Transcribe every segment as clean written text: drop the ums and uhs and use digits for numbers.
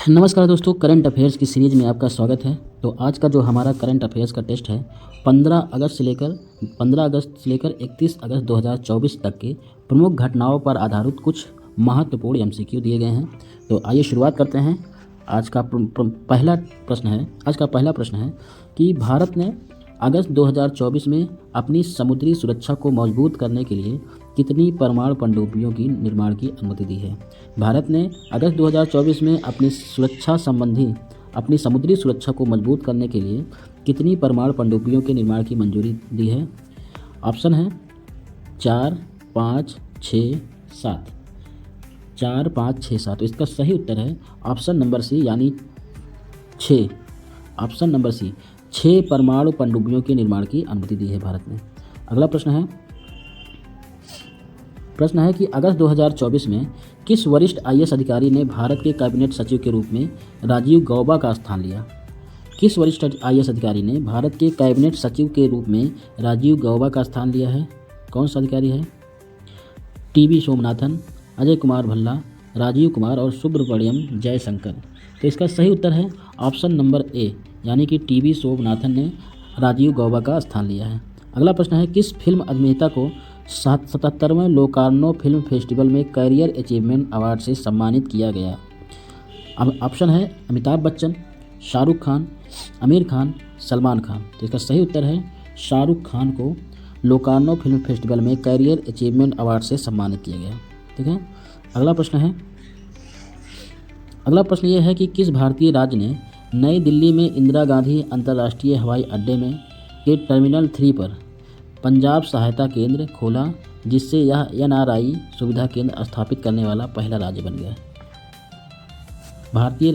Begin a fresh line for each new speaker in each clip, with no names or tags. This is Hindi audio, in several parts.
नमस्कार दोस्तों, करंट अफेयर्स की सीरीज़ में आपका स्वागत है। तो आज का जो हमारा करंट अफेयर्स का टेस्ट है 15 अगस्त से लेकर 31 अगस्त 2024 तक के प्रमुख घटनाओं पर आधारित कुछ महत्वपूर्ण एमसीक्यू दिए गए हैं। तो आइए शुरुआत करते हैं। आज का पहला प्रश्न है कि भारत ने अगस्त 2024 में अपनी समुद्री सुरक्षा को मजबूत करने के लिए कितनी परमाणु पनडुब्बियों की निर्माण की अनुमति दी है। भारत ने अगस्त 2024 में अपनी समुद्री सुरक्षा को मजबूत करने के लिए कितनी परमाणु पनडुब्बियों के निर्माण की मंजूरी दी है। ऑप्शन है 4, 5, 6, 7। 4, 5, 6, 7। तो इसका सही उत्तर है ऑप्शन नंबर सी, यानी 6। ऑप्शन नंबर सी, 6 परमाणु पनडुब्बियों के निर्माण की अनुमति दी है भारत ने। अगला प्रश्न है कि अगस्त 2024 में किस वरिष्ठ आईएएस अधिकारी ने भारत के कैबिनेट सचिव के रूप में राजीव गौबा का स्थान लिया। किस वरिष्ठ आईएएस अधिकारी ने भारत के कैबिनेट सचिव के रूप में राजीव गौबा का स्थान लिया है। कौन सा अधिकारी है? टीवी सोमनाथन, अजय कुमार भल्ला, राजीव कुमार और सुब्रमण्यम जयशंकर। तो इसका सही उत्तर है ऑप्शन नंबर ए, यानी कि टीवी सोमनाथन ने राजीव गौबा का स्थान लिया है। अगला प्रश्न है, किस फिल्म अभिनेता को 77वें लोकार्नो फिल्म फेस्टिवल में कैरियर अचीवमेंट अवार्ड से सम्मानित किया गया। अब ऑप्शन है अमिताभ बच्चन, शाहरुख खान, आमिर खान, सलमान खान। तो इसका सही उत्तर है शाहरुख खान को लोकार्नो फिल्म फेस्टिवल में कैरियर अचीवमेंट अवार्ड से सम्मानित किया गया। ठीक है। अगला प्रश्न यह है कि किस भारतीय राज्य ने नई दिल्ली में इंदिरा गांधी अंतर्राष्ट्रीय हवाई अड्डे में के टर्मिनल 3 पर पंजाब सहायता केंद्र खोला, जिससे यह एनआरआई सुविधा केंद्र स्थापित करने वाला पहला राज्य बन गया। भारतीय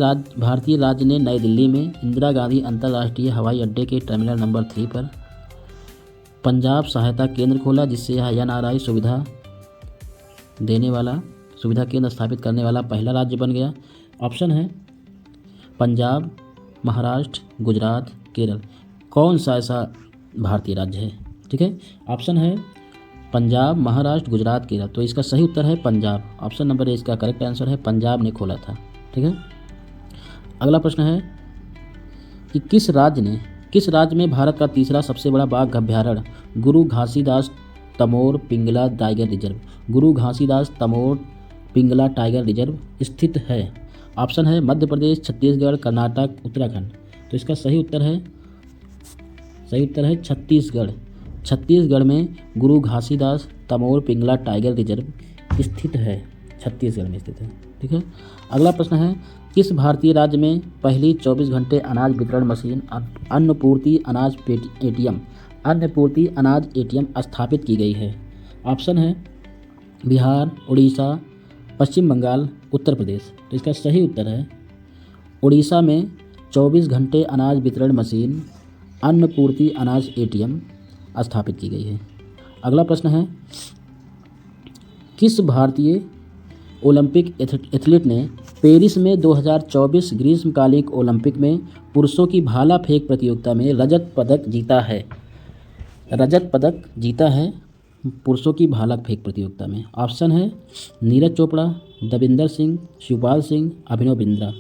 राज्य ने नई दिल्ली में इंदिरा गांधी अंतर्राष्ट्रीय हवाई अड्डे के टर्मिनल नंबर 3 पर पंजाब सहायता केंद्र खोला, जिससे यह एनआरआई सुविधा केंद्र स्थापित करने वाला पहला राज्य बन गया। ऑप्शन है पंजाब, महाराष्ट्र, गुजरात, केरल। कौन सा ऐसा भारतीय राज्य है? ठीक है। ऑप्शन है पंजाब, महाराष्ट्र, गुजरात, केरल। तो इसका सही उत्तर है पंजाब। ऑप्शन नंबर ए इसका करेक्ट आंसर है, पंजाब ने खोला था। ठीक है। अगला प्रश्न है कि किस राज्य में भारत का तीसरा सबसे बड़ा बाघ अभ्यारण्य गुरु घासीदास तमोर पिंगला टाइगर रिजर्व स्थित है। ऑप्शन है मध्य प्रदेश, छत्तीसगढ़, कर्नाटक, उत्तराखंड। तो इसका सही उत्तर है छत्तीसगढ़। छत्तीसगढ़ में गुरु घासीदास तमोर पिंगला टाइगर रिजर्व स्थित है, छत्तीसगढ़ में स्थित है। ठीक है। अगला प्रश्न है, किस भारतीय राज्य में पहली 24 घंटे अनाज वितरण मशीन अन्नपूर्ति अनाज एटीएम स्थापित की गई है। ऑप्शन है बिहार, उड़ीसा, पश्चिम बंगाल, उत्तर प्रदेश। तो इसका सही उत्तर है उड़ीसा में 24 घंटे अनाज वितरण मशीन अन्नपूर्ति अनाज एटीएम स्थापित की गई है। अगला प्रश्न है, किस भारतीय ओलंपिक एथलीट ने पेरिस में 2024 ग्रीष्मकालिक ओलंपिक में पुरुषों की भाला फेंक प्रतियोगिता में रजत पदक जीता है पुरुषों की भाला फेंक प्रतियोगिता में। ऑप्शन है नीरज चोपड़ा, दविंदर सिंह, शिवपाल सिंह, अभिनव बिंद्रा।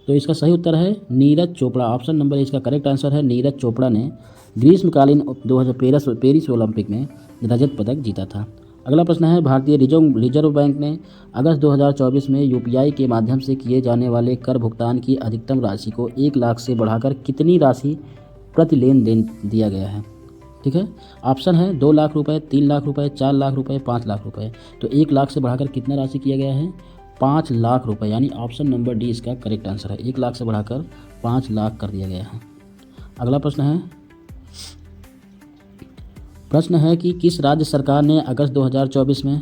तो इसका सही उत्तर है नीरज चोपड़ा। ऑप्शन नंबर इसका करेक्ट आंसर है, नीरज चोपड़ा ने ग्रीष्मकालीन 2013 पेरिस ओलंपिक में रजत पदक जीता था। अगला प्रश्न है, भारतीय रिजर्व बैंक ने अगस्त 2024 में यूपीआई के माध्यम से किए जाने वाले कर भुगतान की अधिकतम राशि को 1 लाख से बढ़ाकर कितनी राशि प्रति लेन देन दिया गया है। ठीक है। ऑप्शन है 2 लाख रुपये, 3 लाख रुपये, 4 लाख रुपये, 5 लाख रुपये। तो 1 लाख से बढ़ाकर कितना राशि किया गया है? 5 लाख रुपये, यानी ऑप्शन नंबर डी इसका करेक्ट आंसर है। 1 लाख से बढ़ाकर 5 लाख कर दिया गया है। अगला प्रश्न है कि किस राज्य सरकार ने अगस्त 2024 में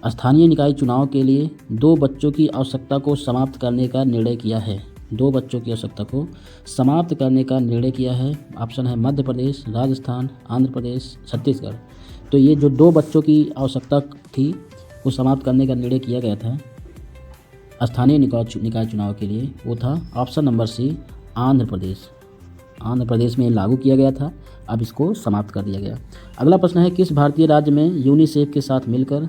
स्थानीय निकाय चुनाव के लिए 2 बच्चों की आवश्यकता को समाप्त करने का निर्णय किया है। 2 बच्चों की आवश्यकता को समाप्त करने का निर्णय किया है। ऑप्शन है मध्य प्रदेश, राजस्थान, आंध्र प्रदेश, छत्तीसगढ़। तो ये जो 2 बच्चों की आवश्यकता थी वो समाप्त करने का निर्णय किया गया था स्थानीय निकाय चुनाव के लिए, वो था option number C, Andhra Pradesh. Andhra Pradesh में लागू किया गया था, अब इसको समाप्त कर दिया गया। अगला प्रश्न है, किस भारतीय राज्य में यूनिसेफ के साथ मिलकर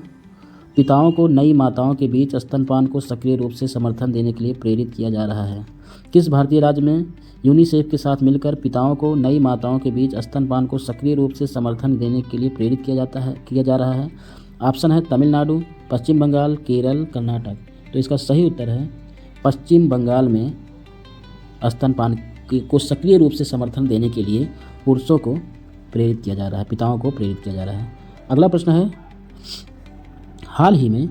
पिताओं को नई माताओं के बीच स्तनपान को सक्रिय रूप से समर्थन देने के लिए प्रेरित किया जा रहा है? किस भारतीय राज्य में यूनिसेफ के साथ मिलकर पिताओं को नई माताओं के बीच स्तनपान को सक्रिय रूप से समर्थन देने के लिए प्रेरित किया जा रहा है? ऑप्शन है तमिलनाडु, पश्चिम बंगाल, केरल, कर्नाटक। तो इसका सही उत्तर है पश्चिम बंगाल में स्तनपान को सक्रिय रूप से समर्थन देने के लिए पुरुषों को प्रेरित किया जा रहा है, पिताओं को प्रेरित किया जा रहा है। अगला प्रश्न है, हाल ही में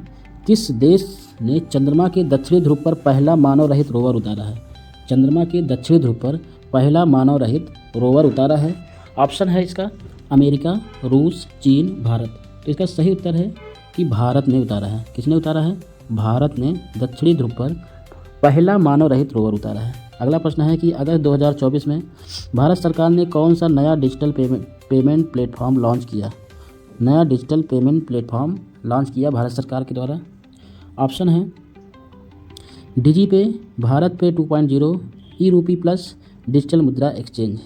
किस देश ने चंद्रमा के दक्षिणी ध्रुव पर पहला मानव रहित रोवर उतारा है? चंद्रमा के दक्षिणी ध्रुव पर पहला मानव रहित रोवर उतारा है। ऑप्शन है इसका अमेरिका, रूस, चीन, भारत। तो इसका सही उत्तर है कि भारत ने उतारा है। किसने उतारा है? भारत ने दक्षिणी ध्रुव पर पहला मानव रहित रोवर उतारा है। अगला प्रश्न है कि अगस्त 2024 में भारत सरकार ने कौन सा नया डिजिटल पेमेंट प्लेटफॉर्म लॉन्च किया? नया डिजिटल पेमेंट प्लेटफॉर्म लॉन्च किया भारत सरकार के द्वारा। ऑप्शन है डिजीपे, भारत पे 2.0, ई रूपी प्लस, डिजिटल मुद्रा एक्सचेंज।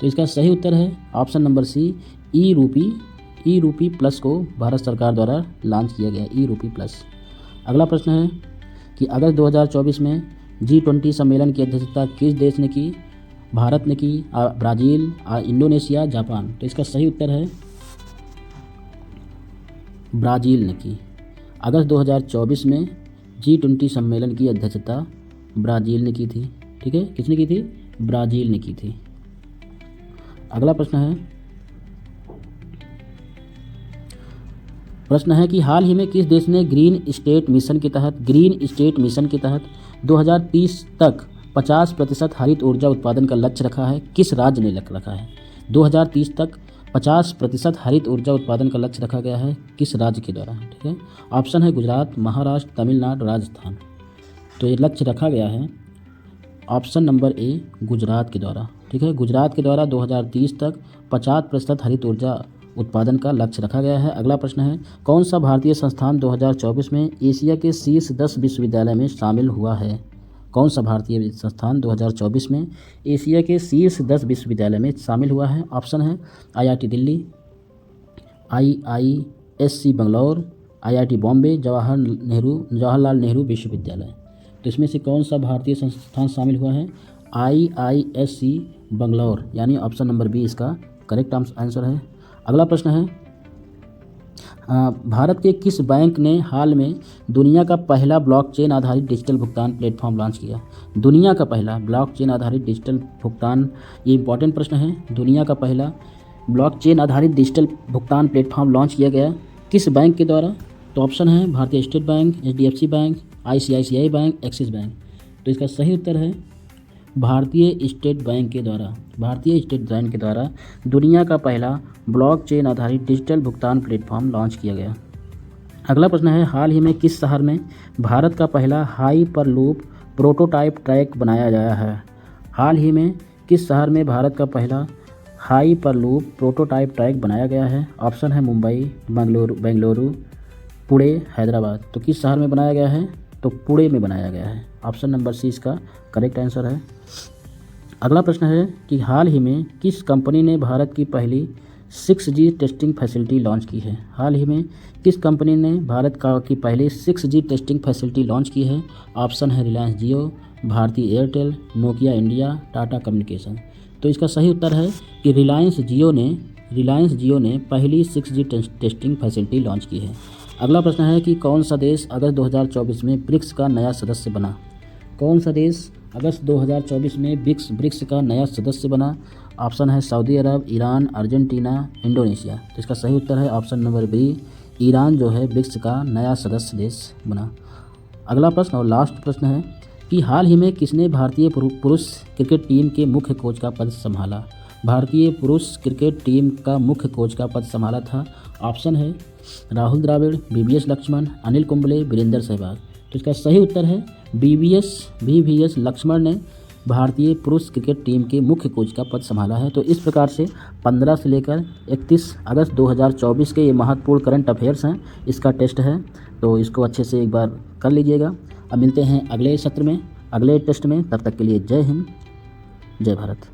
तो इसका सही उत्तर है ऑप्शन नंबर सी, ई रूपी प्लस को भारत सरकार द्वारा लॉन्च किया गया, ई रूपी प्लस। अगला प्रश्न है कि अगस्त 2024 में G20 सम्मेलन की अध्यक्षता किस देश ने की? भारत ने की, ब्राज़ील, इंडोनेशिया, जापान। तो इसका सही उत्तर है ब्राज़ील ने की। अगस्त 2024 में G20 सम्मेलन की अध्यक्षता ब्राज़ील ने की थी। ठीक है, किसने की थी? ब्राज़ील ने की थी। अगला प्रश्न है कि हाल ही में किस देश ने ग्रीन स्टेट मिशन के तहत 2030 तक 50% हरित ऊर्जा उत्पादन का लक्ष्य रखा है? किस राज्य ने लक्ष्य रखा है? 2030 तक 50% हरित ऊर्जा उत्पादन का लक्ष्य रखा गया है, किस राज्य के द्वारा? ठीक है, ऑप्शन है गुजरात, महाराष्ट्र, तमिलनाडु, राजस्थान। तो ये लक्ष्य रखा गया है ऑप्शन नंबर ए, गुजरात के द्वारा। ठीक है, गुजरात के द्वारा 2030 तक 50% हरित ऊर्जा उत्पादन का लक्ष्य रखा गया है। अगला प्रश्न है, कौन सा भारतीय संस्थान 2024 में एशिया के शीर्ष 10 विश्वविद्यालय में शामिल हुआ है? कौन सा भारतीय संस्थान 2024 में एशिया के शीर्ष 10 विश्वविद्यालय में शामिल हुआ है? ऑप्शन है IIT Delhi, IISc Bangalore, IIT Bombay, Jawaharlal Nehru विश्वविद्यालय। तो इसमें से कौन सा भारतीय संस्थान शामिल हुआ है? IISc बेंगलोर, यानी ऑप्शन नंबर बी इसका करेक्ट आंसर है। अगला प्रश्न है, भारत के किस बैंक ने हाल में दुनिया का पहला ब्लॉकचेन आधारित डिजिटल भुगतान प्लेटफॉर्म लॉन्च किया? दुनिया का पहला ब्लॉकचेन आधारित डिजिटल भुगतान, ये इंपॉर्टेंट प्रश्न है। दुनिया का पहला ब्लॉकचेन आधारित डिजिटल भुगतान प्लेटफॉर्म लॉन्च किया गया किस बैंक के द्वारा? तो ऑप्शन है भारतीय state bank, HDFC bank, ICICI bank, axis bank. तो इसका सही उत्तर है भारतीय स्टेट बैंक के द्वारा दुनिया का पहला ब्लॉकचेन आधारित डिजिटल भुगतान प्लेटफॉर्म लॉन्च किया गया। अगला प्रश्न है, हाल ही में किस शहर में भारत का पहला हाइपरलूप प्रोटोटाइप ट्रैक बनाया गया है? हाल ही में किस शहर में भारत का पहला हाइपरलूप प्रोटोटाइप ट्रैक बनाया गया है? ऑप्शन है मुंबई, बेंगलुरु, पुणे, हैदराबाद। तो किस शहर में बनाया गया है? तो पुणे में बनाया गया है। ऑप्शन नंबर सी इसका करेक्ट आंसर है। अगला प्रश्न है कि हाल ही में किस कंपनी ने भारत की पहली 6G टेस्टिंग फैसिलिटी लॉन्च की है? हाल ही में किस कंपनी ने भारत की पहली 6G टेस्टिंग फैसिलिटी लॉन्च की है? ऑप्शन है Reliance Jio, Bharti Airtel, Nokia India, Tata communication. तो इसका सही उत्तर है कि रिलायंस जियो ने पहली 6G टेस्टिंग फैसिलिटी लॉन्च की है। अगला प्रश्न है कि कौन सा देश अगस्त 2024 में ब्रिक्स का नया सदस्य बना? कौन सा देश अगस्त 2024 में ब्रिक्स का नया सदस्य बना? ऑप्शन है सऊदी अरब, ईरान, अर्जेंटीना, इंडोनेशिया। तो इसका सही उत्तर है ऑप्शन नंबर बी, ईरान जो है ब्रिक्स का नया सदस्य देश बना। अगला प्रश्न और लास्ट प्रश्न है कि हाल ही में किसने भारतीय पुरुष क्रिकेट टीम के मुख्य कोच का पद संभाला? भारतीय पुरुष क्रिकेट टीम का मुख्य कोच का पद संभाला था। ऑप्शन है राहुल द्रविड़, VVS लक्ष्मण, अनिल कुंबले, वीरेंद्र सहवाग। तो इसका सही उत्तर है VVS लक्ष्मण ने भारतीय पुरुष क्रिकेट टीम के मुख्य कोच का पद संभाला है। तो इस प्रकार से 15 से लेकर 31 अगस्त 2024 के ये महत्वपूर्ण करंट अफेयर्स हैं, इसका टेस्ट है, तो इसको अच्छे से एक बार कर लीजिएगा। अब मिलते हैं अगले सत्र में, अगले टेस्ट में। तब तक के लिए जय हिंद, जय भारत।